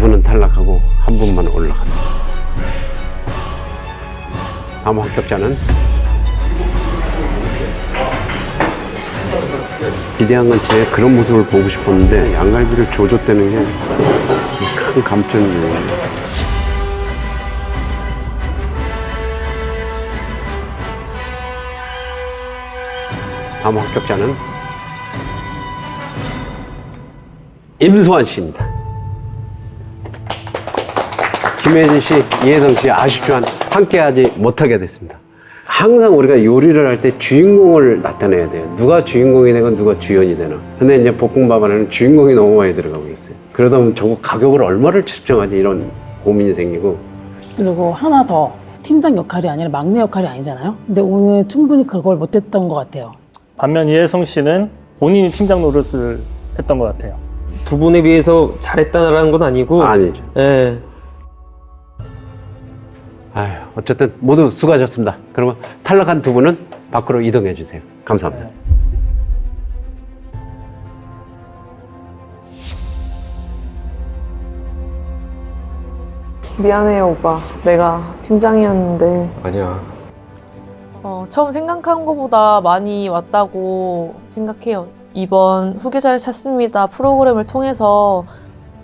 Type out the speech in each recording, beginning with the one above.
분은 탈락하고 한 분만 올라간다. 다음 합격자는 기대한 건 제 그런 모습을 보고 싶었는데 양갈비를 조졌다는 게 큰 감점이에요. 다음 합격자는 임수환 씨입니다. 김혜진 씨, 이혜성 씨 아쉽지만 함께하지 못하게 됐습니다. 항상 우리가 요리를 할 때 주인공을 나타내야 돼요. 누가 주인공이 되건 누가 주연이 되나. 근데 이제 볶음밥에는 주인공이 너무 많이 들어가고 있어요. 그러다 보면 저거 가격을 얼마를 책정하지 이런 고민이 생기고. 그리고 하나 더, 팀장 역할이 아니라 막내 역할이 아니잖아요. 근데 오늘 충분히 그걸 못했던 것 같아요. 반면 이혜성 씨는 본인이 팀장 노릇을 했던 것 같아요. 두 분에 비해서 잘했다는 건 아니고. 아니죠. 예. 아휴, 어쨌든 모두 수고하셨습니다. 그러면 탈락한 두 분은 밖으로 이동해 주세요. 감사합니다. 미안해요, 오빠. 내가 팀장이었는데. 아니야. 처음 생각한 것보다 많이 왔다고 생각해요. 이번 후계자를 찾습니다 프로그램을 통해서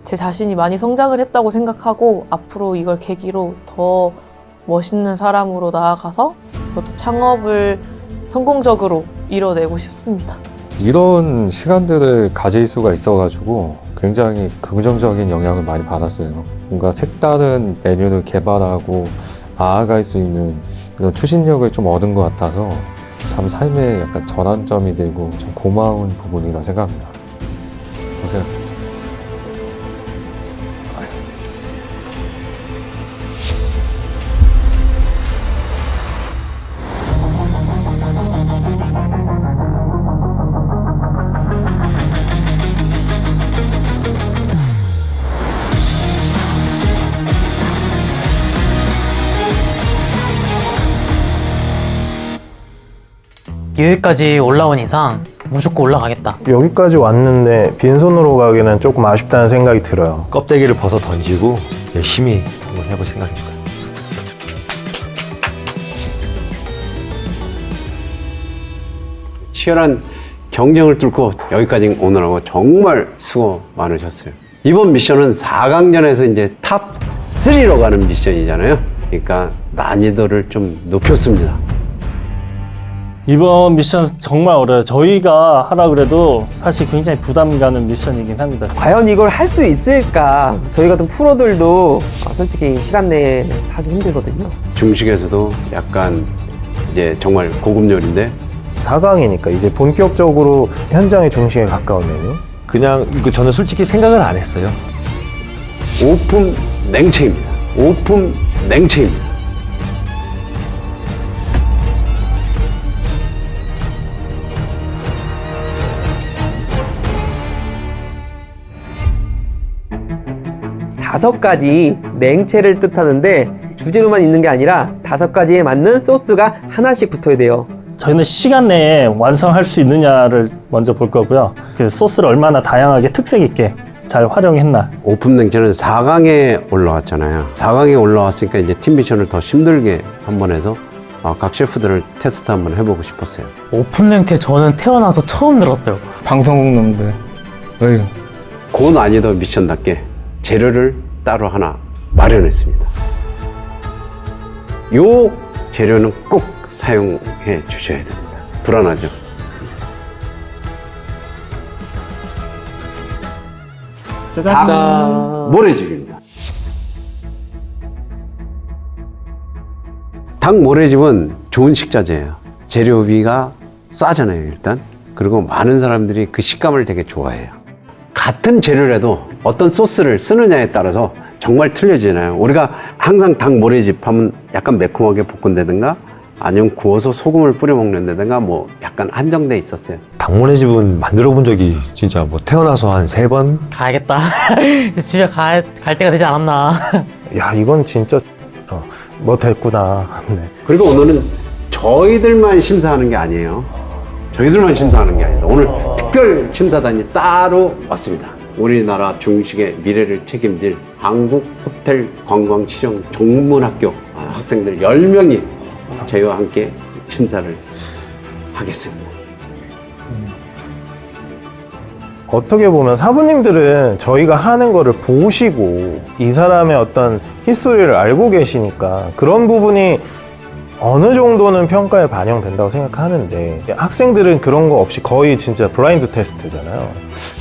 제 자신이 많이 성장을 했다고 생각하고 앞으로 이걸 계기로 더 멋있는 사람으로 나아가서 저도 창업을 성공적으로 이뤄내고 싶습니다. 이런 시간들을 가질 수가 있어가지고 굉장히 긍정적인 영향을 많이 받았어요. 뭔가 색다른 메뉴를 개발하고 나아갈 수 있는 이런 추진력을 좀 얻은 것 같아서 참 삶의 약간 전환점이 되고 참 고마운 부분이라 생각합니다. 고생했습니다. 여기까지 올라온 이상 무조건 올라가겠다. 여기까지 왔는데 빈손으로 가기는 조금 아쉽다는 생각이 들어요. 껍데기를 벗어 던지고 열심히 한번 해볼 생각입니다. 치열한 경쟁을 뚫고 여기까지 오느라고 정말 수고 많으셨어요. 이번 미션은 4강전에서 이제 탑 3로 가는 미션이잖아요. 그러니까 난이도를 좀 높였습니다. 이번 미션 정말 어려워요. 저희가 하라 그래도 사실 굉장히 부담 가는 미션이긴 합니다. 과연 이걸 할 수 있을까? 저희 같은 프로들도 솔직히 시간 내에 하기 힘들거든요. 중식에서도 약간 이제 정말 고급 요리인데 4강이니까 이제 본격적으로 현장의 중심에 가까운 메뉴. 그냥 저는 솔직히 생각을 안 했어요. 오품 냉채입니다. 오품 냉채입니다. 다섯 가지 냉채를 뜻하는데 주재료만 있는 게 아니라 5가지에 맞는 소스가 하나씩 붙어야 돼요. 저희는 시간 내에 완성할 수 있느냐를 먼저 볼 거고요. 그 소스를 얼마나 다양하게 특색 있게 잘 활용했나. 오품 냉채는 4강에 올라왔잖아요. 4강에 올라왔으니까 이제 팀 미션을 더 힘들게 한번 해서 각 셰프들을 테스트 한번 해보고 싶었어요. 오픈 냉채 저는 태어나서 처음 들었어요. 방송국 놈들. 어휴. 고난이도 미션답게 재료를 따로 하나 마련했습니다. 요 재료는 꼭 사용해 주셔야 됩니다. 불안하죠? 짜잔! 모래즙입니다. 닭 모래즙은 좋은 식자재예요. 재료비가 싸잖아요, 일단. 그리고 많은 사람들이 그 식감을 되게 좋아해요. 같은 재료라도 어떤 소스를 쓰느냐에 따라서 정말 틀려지잖아요. 우리가 항상 닭 모래즙 하면 약간 매콤하게 볶은다든가 아니면 구워서 소금을 뿌려 먹는다든가 뭐 약간 한정돼 있었어요. 닭모래집은 만들어 본 적이 진짜 뭐 태어나서 한 3번? 가야겠다. 집에 갈 때가 되지 않았나. 야, 이건 진짜 뭐 됐구나. 네. 그리고 오늘은 저희들만 심사하는 게 아니에요. 저희들만 심사하는 게 아니라 오늘 특별 심사단이 따로 왔습니다. 우리나라 중식의 미래를 책임질 한국호텔관광실용전문학교 학생들 10명이 저희와 함께 심사를 하겠습니다. 어떻게 보면 사부님들은 저희가 하는 거를 보시고 이 사람의 어떤 히스토리를 알고 계시니까 그런 부분이 어느 정도는 평가에 반영된다고 생각하는데 학생들은 그런 거 없이 거의 진짜 블라인드 테스트잖아요.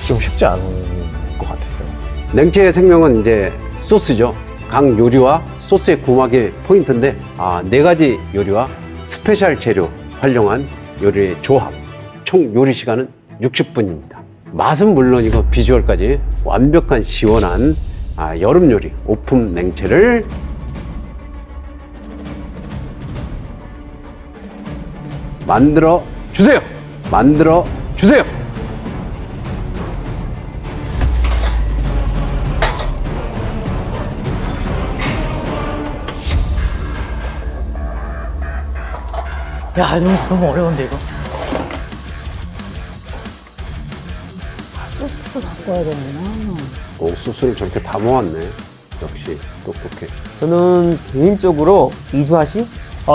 좀 쉽지 않은 것 같았어요. 냉채의 생명은 이제 소스죠. 각 요리와 소스의 궁합이 포인트인데 4가지 요리와 스페셜 재료 활용한 요리의 조합. 총 요리 시간은 60분입니다. 맛은 물론이고 비주얼까지 완벽한 시원한 여름 요리 오품 냉채를 만들어 주세요. 만들어 주세요. 야, 너무 어려운데 이거. 소스도 갖고 와야 되는구나. 소스를 저렇게 다 모았네. 역시 똑똑해. 저는 개인적으로 이주하 씨?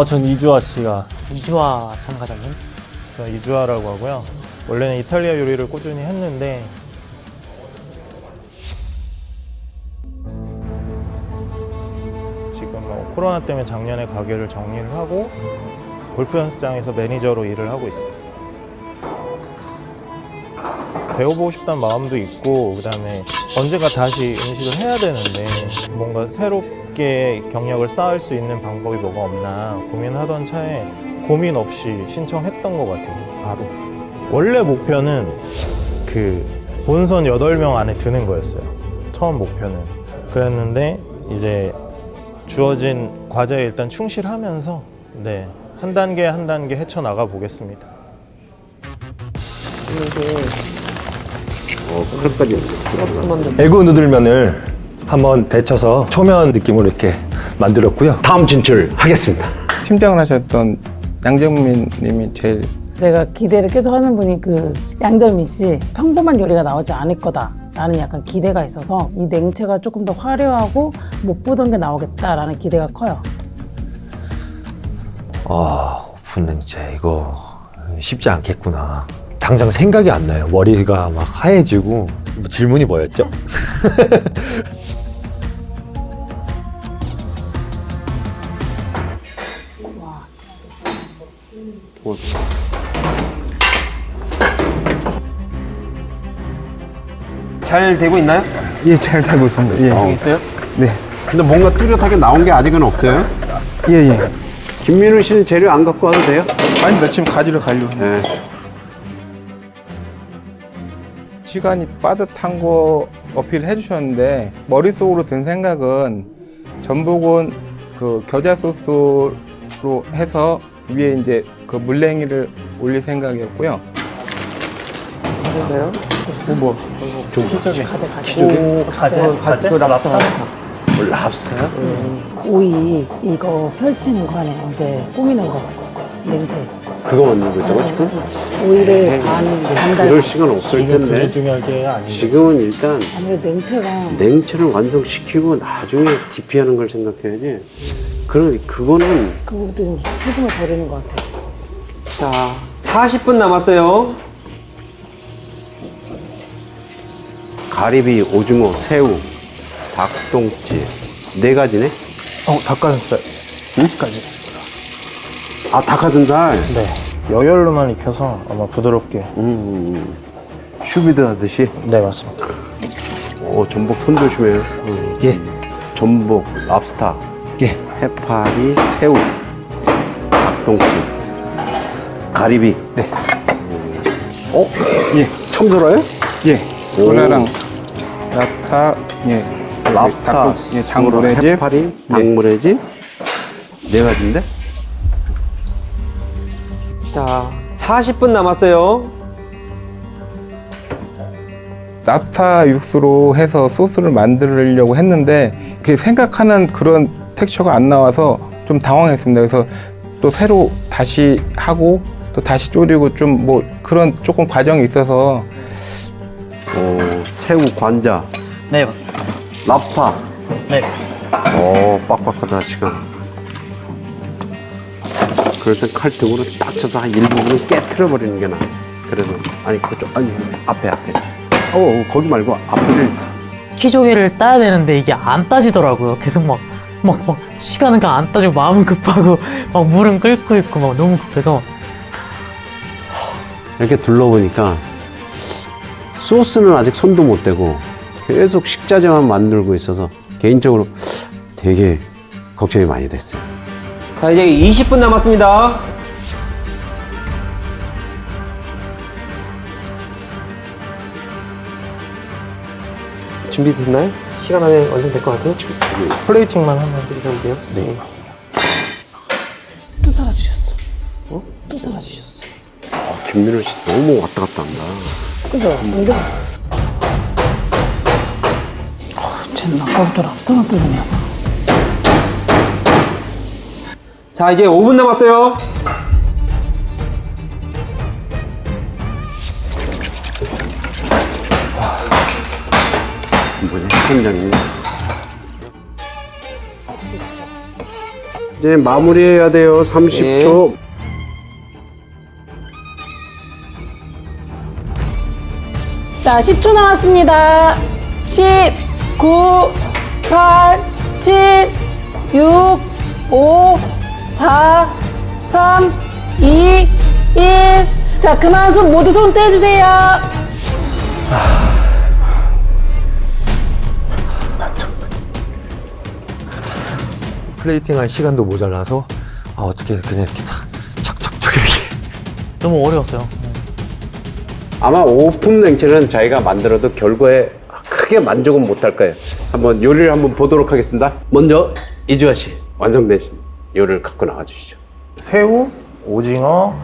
전 이주아 씨가 이주아 참가자님. 저 이주하라고 하고요. 원래는 이탈리아 요리를 꾸준히 했는데 지금 뭐 코로나 때문에 작년에 가게를 정리를 하고 골프 연습장에서 매니저로 일을 하고 있습니다. 배워보고 싶다는 마음도 있고 그다음에 언젠가 다시 음식을 해야 되는데 뭔가 새롭게 경력을 쌓을 수 있는 방법이 뭐가 없나 고민하던 차에 고민 없이 신청했던 것 같아요. 바로 원래 목표는 그 본선 8명 안에 드는 거였어요. 처음 목표는. 그랬는데 이제 주어진 과제에 일단 충실하면서 한 단계 한 단계 헤쳐나가 보겠습니다. 그릇까지. 에그 누들면을 한번 데쳐서 초면 느낌으로 이렇게 만들었고요. 다음 진출하겠습니다. 팀장을 하셨던 양정민 님이 제일 제가 기대를 계속 하는 분이 그 양정민 씨 평범한 요리가 나오지 않을 거다라는 약간 기대가 있어서 이 냉채가 조금 더 화려하고 못 보던 게 나오겠다라는 기대가 커요. 오픈 냉채 이거 쉽지 않겠구나. 당장 생각이 안 나요. 머리가 막 하얘지고. 질문이 뭐였죠? 잘 되고 있나요? 예, 잘 되고 있습니다. 예. 있어요? 네. 근데 뭔가 뚜렷하게 나온 게 아직은 없어요. 예, 예. 김민우 씨는 재료 안 갖고 와도 돼요? 아니, 나 지금 가지러 가려고. 네. 시간이 빠듯한 거 어필을 해주셨는데 머릿속으로 든 생각은 전복은 그 겨자 소스로 해서 위에 이제 그 물냉이를 올릴 생각이었고요. 뭔가요? 뭐? 가재. 그 랍스터. 랍스터요? 오이 이거 펼치는 거 하네요. 이제 꾸미는 거 냉채. 그거 만들고 있다고 지금? 오이를 반달. 그럴 시간 없을 지금 그게 텐데. 중요한 게 아니에요. 지금은 일단 아무래도 냉채가 냉채를 완성시키고 나중에 DP하는 걸 생각해야지. 그거는 그것도 좀 소금을 절이는 것 같아요. 자, 40분 남았어요. 가리비, 오징어, 새우, 닭똥집 4가지네? 닭가슴살. 응? 까지 있습니다. 닭가슴살? 네. 여열로만 익혀서 아마 부드럽게. 슈비드 하듯이? 네, 맞습니다. 전복 손 조심해요. 예. 전복, 랍스터, 예. 해파리, 새우, 닭똥집, 가리비. 네. 예. 참소라요? 예. 소라랑 랍스타, 예. 랍스터, 예, 닭물회집. 해파리, 닭물회집. 4가지인데? 자, 40분 남았어요. 랍스타 육수로 해서 소스를 만들려고 했는데 그 생각하는 그런 텍스처가 안 나와서 좀 당황했습니다. 그래서 또 새로 다시 하고 또 다시 졸이고 좀 뭐 그런 조금 과정이 있어서 새우 관자, 네, 맞습니다. 랍스타. 네. 오, 빡빡하다, 시간. 그래서 칼등으로 딱 쳐서 한 일부분을 깨트려버리는 게 나아. 그래서, 아니, 그쪽, 아니, 앞에. 거기 말고 앞에를. 키조개를 따야 되는데 이게 안 따지더라고요. 계속 막 시간은 안 따지고 마음은 급하고 막 물은 끓고 있고 막 너무 급해서. 이렇게 둘러보니까 소스는 아직 손도 못 대고 계속 식자재만 만들고 있어서 개인적으로 되게 걱정이 많이 됐어요. 자, 이제 20분 남았습니다. 준비됐나요? 시간 안에 완성될 것 같아요? 플레이팅만 하면 돼요? 네. 또 사라지셨어. 또 사라지셨어. 김민호 씨 너무 왔다 갔다 한다. 그죠? 근데 쟤는 아까부터 랍스타만 뜨느냐. 자, 이제 5분 남았어요. 뭐냐, 선장님. 이제 마무리해야 돼요. 30초. 자, 10초 남았습니다. 10, 9, 8, 7, 6, 5, 4, 3, 2, 1. 자, 그만 모두 손 떼주세요. 플레이팅 할 시간도 모자라서 어떻게 그냥 이렇게 탁 척척척 이렇게. 너무 어려웠어요. 아마 오픈 냉채는 자기가 만들어도 결과에 크게 만족은 못할 거예요. 한번 요리를 한번 보도록 하겠습니다. 먼저 이주아 씨 완성되신 요리를 갖고 나와 주시죠. 새우, 오징어,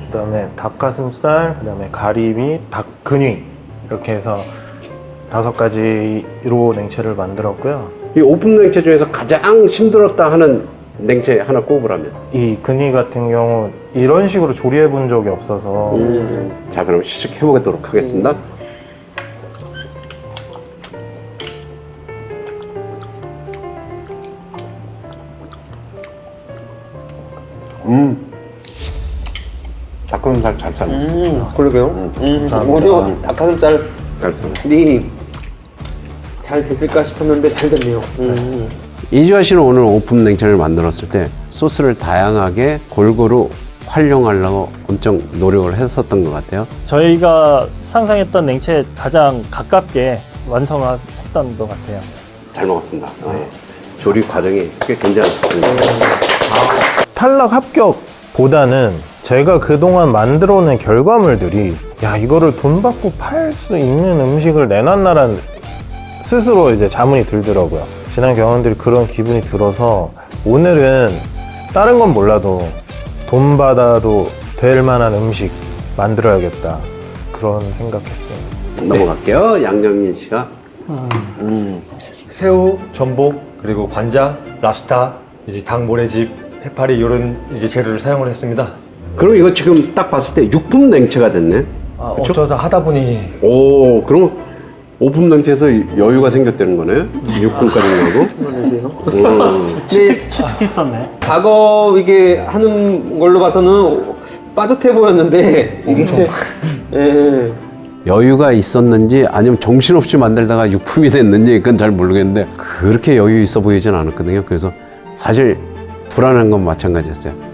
그다음에 닭가슴살, 그다음에 가리비, 닭 근위 이렇게 해서 5가지로 냉채를 만들었고요. 이 오픈 냉채 중에서 가장 힘들었다 하는 냉채 하나 꼽으라면? 이 근위 같은 경우 이런 식으로 조리해 본 적이 없어서 자, 그럼 시작해 보도록 하겠습니다. 닭가슴살 잘 삶았어. 그러게요. 오히려 닭가슴살이 잘 삶았어. 잘 됐을까 싶었는데 잘 됐네요. 이주아 씨는 오늘 오픈 냉채를 만들었을 때 소스를 다양하게 골고루 활용하려고 엄청 노력을 했었던 것 같아요. 저희가 상상했던 냉채에 가장 가깝게 완성했던 것 같아요. 잘 먹었습니다. 네. 조리 과정이 꽤 괜찮았습니다. 탈락 합격보다는 제가 그동안 만들어낸 결과물들이 야 이거를 돈 받고 팔 수 있는 음식을 내놨나라는 스스로 이제 자문이 들더라고요. 지난 경험들이 그런 기분이 들어서 오늘은 다른 건 몰라도 돈 받아도 될 만한 음식 만들어야겠다 그런 생각했어요. 넘어갈게요. 양정민 씨가. 새우, 전복, 그리고 관자, 랍스타, 이제 닭 모래집, 해파리 이런 이제 재료를 사용을 했습니다. 그럼 이거 지금 딱 봤을 때 육품 냉채가 됐네. 어쩌다 하다 보니 오, 그럼 오픈 냉채에서 여유가 생겼다는 거네. 육품까지 나고. 치트키 썼네. 과거 이게 하는 걸로 봐서는 빠듯해 보였는데 이게 예. 여유가 있었는지 아니면 정신없이 만들다가 육품이 됐는지 그건 잘 모르겠는데 그렇게 여유 있어 보이진 않았거든요. 그래서 사실 불안한 건 마찬가지였어요.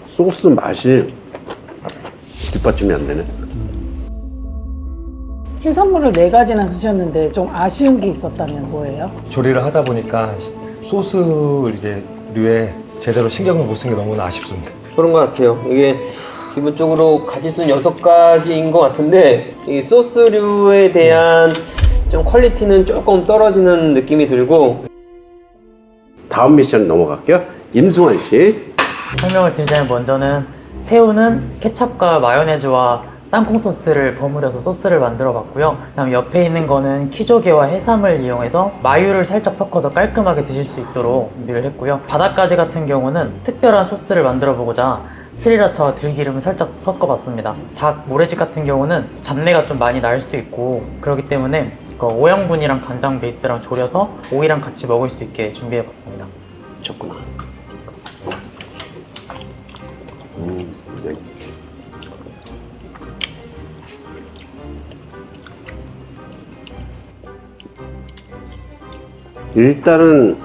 소스 맛이 뒷받침이 안 되네. 해산물을 4가지나 쓰셨는데 좀 아쉬운 게 있었다면 뭐예요? 조리를 하다 보니까 소스 이제 류에 제대로 신경을 못 쓴 게 너무나 아쉽습니다. 그런 것 같아요. 이게 기본적으로 가지수는 6가지인 것 같은데 이 소스류에 대한 좀 퀄리티는 조금 떨어지는 느낌이 들고. 다음 미션 넘어갈게요. 임승환 씨. 설명을 드리자면 먼저는 새우는 케첩과 마요네즈와 땅콩 소스를 버무려서 소스를 만들어 봤고요. 그다음 옆에 있는 거는 키조개와 해삼을 이용해서 마요를 살짝 섞어서 깔끔하게 드실 수 있도록 준비를 했고요. 바닷가지 같은 경우는 특별한 소스를 만들어 보고자 스리라차와 들기름을 살짝 섞어봤습니다. 닭 모래집 같은 경우는 잡내가 좀 많이 날 수도 있고 그렇기 때문에 그 오양분이랑 간장 베이스랑 졸여서 오이랑 같이 먹을 수 있게 준비해봤습니다. 좋구나. 네. 일단은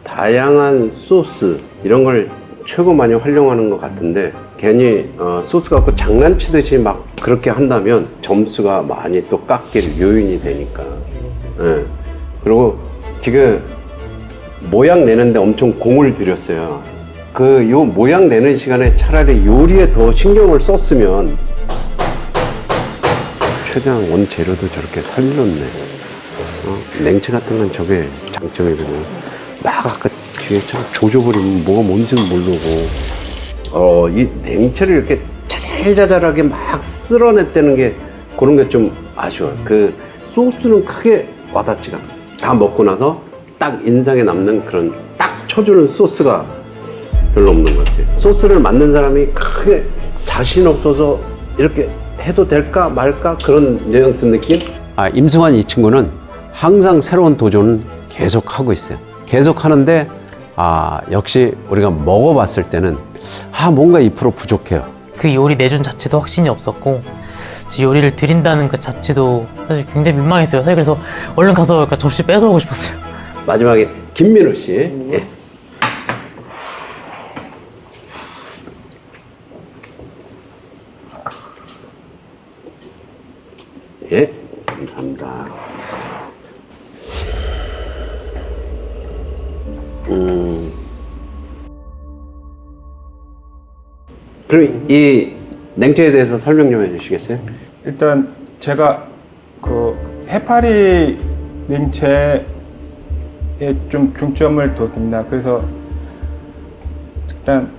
다양한 소스 이런 걸 최고 많이 활용하는 것 같은데 괜히 소스 갖고 장난치듯이 막 그렇게 한다면 점수가 많이 또 깎일 요인이 되니까. 예. 그리고 지금 모양 내는데 엄청 공을 들였어요. 그 요 모양 내는 시간에 차라리 요리에 더 신경을 썼으면 최대한 원재료도 저렇게 살렸네. 냉채 같은 건 저게 장점이거든요. 막 아까 뒤에처럼 조져버리면 뭐가 뭔지는 모르고 이 냉채를 이렇게 자잘자잘하게 막 쓸어냈다는 게 그런 게 좀 아쉬워요. 그 소스는 크게 와닿지가 않아요. 다 먹고 나서 딱 인상에 남는 그런 딱 쳐주는 소스가 별로 없는 것 같아요. 소스를 만든 사람이 크게 자신 없어서 이렇게 해도 될까 말까 그런 뉘앙스 느낌? 임승환 이 친구는 항상 새로운 도전을 계속 하고 있어요. 계속 하는데 역시 우리가 먹어봤을 때는 뭔가 2% 부족해요. 그 요리 내준 자체도 확신이 없었고 요리를 드린다는 그 자체도 사실 굉장히 민망했어요. 사실 그래서 얼른 가서 약간 접시 뺏어오고 싶었어요. 마지막에 김민우 씨. 예. 예, 감사합니다. 그럼 이 냉채에 대해서 설명 좀 해주시겠어요? 일단 제가 그 해파리 냉채에 좀 중점을 뒀습니다. 그래서 일단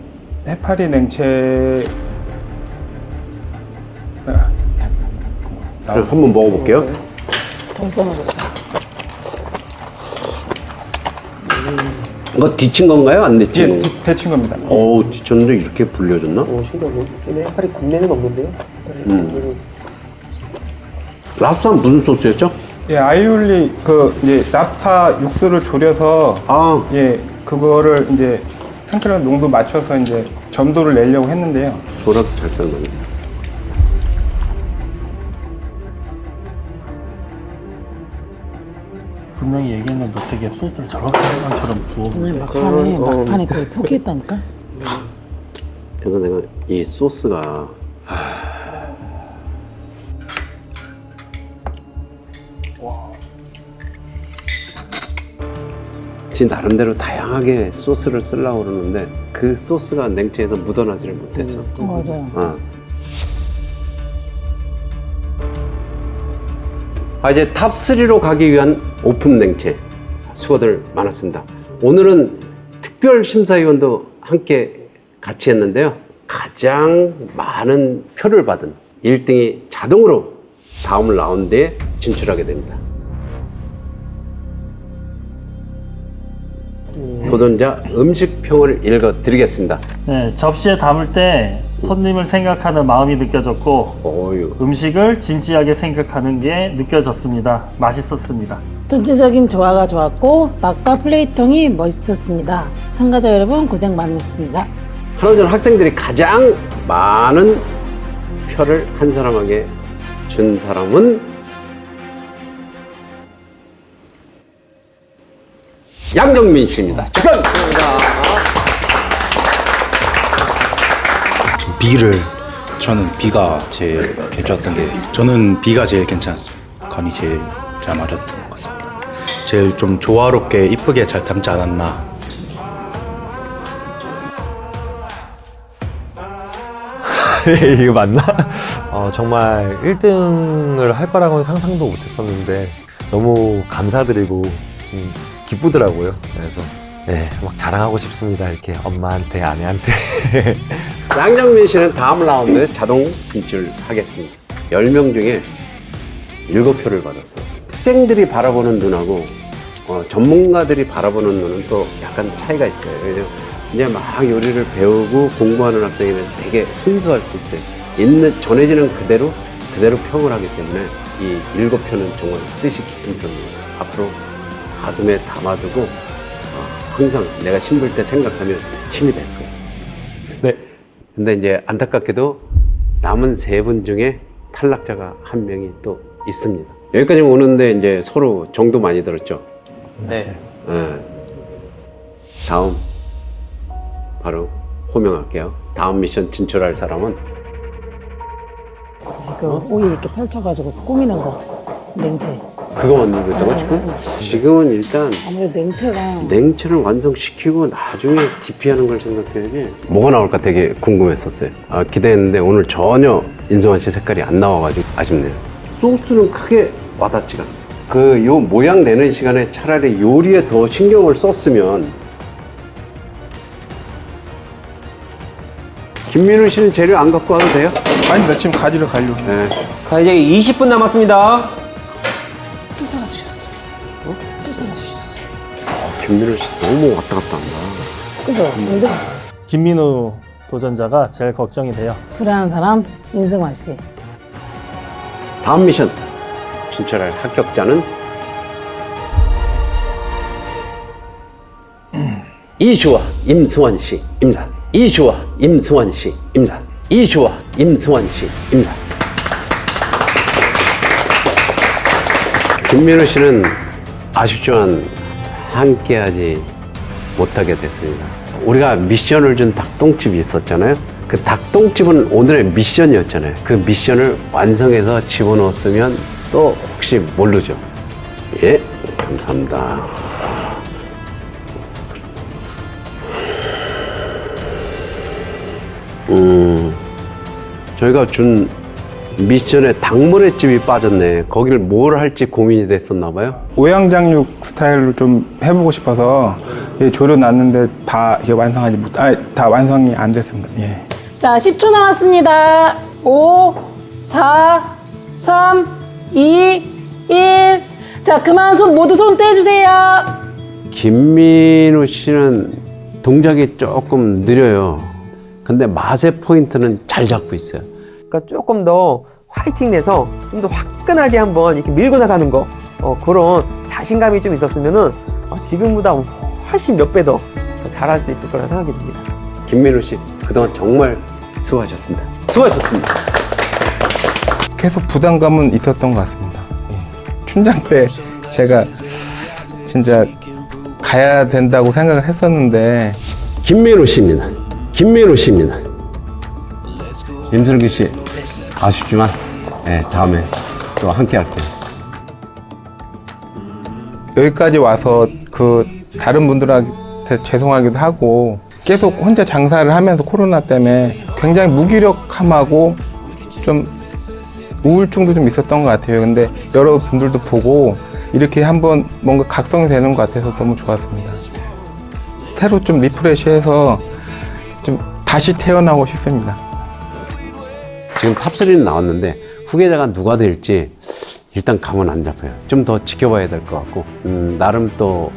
해파리 냉채 그럼 한번 먹어볼게요. 덜 써먹었어. 이거 데친 건가요? 안 데친 예, 건가요? 데친 겁니다. 데쳤는데 이렇게 불려졌나? 신기하네. 근데 해파리 군내는 없는데요? 랍스타는 무슨 소스였죠? 예, 아이올리 이제 랍스타 육수를 졸여서 예, 그거를 이제 상쾌한 농도 맞춰서 이제 점도를 내려고 했는데요. 소라도 잘 삶았네. 분명히 얘기했는데 어떻게 소스를 저렇게 것처럼 부어. 오늘 막판에 거의 포기했다니까. 그래서 내가 이 소스가 지 나름대로 다양하게 소스를 쓰려고 그러는데 그 소스가 냉채에서 묻어나지를 못했어. 맞아요. 이제 탑3로 가기 위한 오픈 냉채 수고들 많았습니다. 오늘은 특별 심사위원도 함께 같이 했는데요. 가장 많은 표를 받은 1등이 자동으로 다음 라운드에 진출하게 됩니다. 도전자 음식평을 읽어드리겠습니다. 네, 접시에 담을 때 손님을 생각하는 마음이 느껴졌고 음식을 진지하게 생각하는 게 느껴졌습니다. 맛있었습니다. 전체적인 조화가 좋았고 맛과 플레이팅이 멋있었습니다. 참가자 여러분 고생 많으셨습니다. 한호전 학생들이 가장 많은 표를 한 사람에게 준 사람은 양정민 씨입니다. 축하드립니다. B를 저는 B가 제일 괜찮았던 게 저는 B가 제일 괜찮았습니다. 간이 제일 잘 맞았던 것 같습니다. 제일 좀 조화롭게 이쁘게 잘 담지 않았나. 이거 맞나? 정말 1등을 할 거라고는 상상도 못했었는데 너무 감사드리고 기쁘더라고요. 그래서 네, 막 자랑하고 싶습니다. 이렇게 엄마한테, 아내한테. 양정민 씨는 다음 라운드에 자동 진출하겠습니다. 10명 중에 7표를 받았어요. 학생들이 바라보는 눈하고 전문가들이 바라보는 눈은 또 약간 차이가 있어요. 왜냐면 이제 막 요리를 배우고 공부하는 학생이면 되게 순수할 수 있어요. 전해지는 그대로 평을 하기 때문에 이 7표는 정말 뜻이 깊은 표입니다. 앞으로 가슴에 담아두고 항상 내가 힘들 때 생각하면 힘이 될 거예요. 네. 근데 이제 안타깝게도 남은 3분 중에 탈락자가 1명이 또 있습니다. 여기까지 오는데 이제 서로 정도 많이 들었죠? 네. 다음 바로 호명할게요. 다음 미션 진출할 사람은 그 오일 이렇게 펼쳐가지고 꾸미는 거 냉채. 그거 만들겠다고 지금? 지금은 일단 아무래도 냉채가 냉채를 완성시키고 나중에 DP하는 걸 생각해야지. 뭐가 나올까 되게 궁금했었어요. 기대했는데 오늘 전혀 인성환 씨 색깔이 안 나와가지고 아쉽네요. 소스는 크게 와닿지가 않아요. 요 모양 내는 시간에 차라리 요리에 더 신경을 썼으면. 김민우 씨는 재료 안 갖고 와도 돼요? 아니 나 지금 가지러 가려고. 네. 자, 이제 20분 남았습니다. 또 살아주셨어. 또 살아주셨어. 김민우 씨 너무 왔다 갔다 한다. 그죠? 근데 김민우 도전자가 제일 걱정이 돼요. 불안한 사람 임승환 씨. 다음 미션 진출할 합격자는 이주와 임승환 씨입니다. 이주와 임승환 씨입니다. 이주와 임승환 씨입니다. 김민우 씨는 아쉽지만 함께하지 못하게 됐습니다. 우리가 미션을 준 닭똥집이 있었잖아요. 그 닭똥집은 오늘의 미션이었잖아요. 그 미션을 완성해서 집어넣었으면 또 혹시 모르죠. 예, 감사합니다. 저희가 준 미션에 닭모래집이 빠졌네. 거기를 뭘 할지 고민이 됐었나 봐요. 오양장육 스타일로 좀 해보고 싶어서 조려놨는데 다 다 완성이 안 됐습니다. 예. 자, 10초 남았습니다. 5, 4, 3, 2, 1. 자, 그만 모두 손 떼주세요. 김민우 씨는 동작이 조금 느려요. 근데 맛의 포인트는 잘 잡고 있어요. 그러니까 조금 더 화이팅 내서 좀 더 화끈하게 한번 이렇게 밀고 나가는 거, 그런 자신감이 좀 있었으면은 지금보다 훨씬 몇 배 더 잘할 수 있을 거라 생각이 듭니다. 김민우 씨, 그동안 정말 수고하셨습니다. 수고하셨습니다. 계속 부담감은 있었던 것 같습니다. 예. 춘장 때 제가 진짜 가야 된다고 생각을 했었는데 김민우 씨입니다. 김민우 씨입니다. 임슬기 씨, 아쉽지만 다음에 또 함께 할게요. 여기까지 와서 다른 분들한테 죄송하기도 하고 계속 혼자 장사를 하면서 코로나 때문에 굉장히 무기력함하고 좀 우울증도 좀 있었던 것 같아요. 근데 여러분들도 보고 이렇게 한번 뭔가 각성이 되는 것 같아서 너무 좋았습니다. 새로 좀 리프레시해서 좀 다시 태어나고 싶습니다. 지금 탑3는 나왔는데 후계자가 누가 될지 일단 감은 안 잡혀요. 좀 더 지켜봐야 될 것 같고 나름 또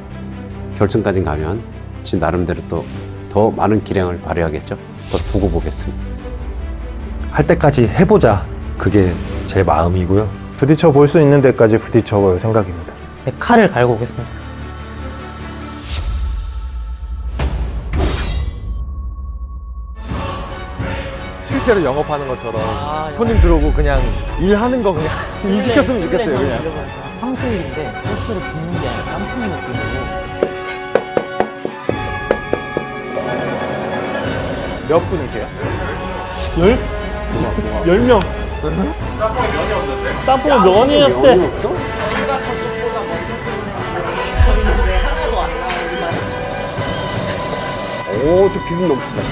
결승까지 가면 지 나름대로 또 더 많은 기량을 발휘하겠죠. 또 두고 보겠습니다. 할 때까지 해보자. 그게 제 마음이고요. 부딪혀 볼 수 있는 데까지 부딪혀 볼 생각입니다. 네, 칼을 갈고 오겠습니다. 실제로 영업하는 것처럼 손님 들어오고 그냥 일하는 거 그냥 일 시켰으면 좋겠어요. 그냥. 황소일인데 소스를 붓는 게 아니라 깐풍기 느낌으로. 몇 분이세요? 10명. 짬뽕에 면이 없대. 오, 저 기름 넘친다.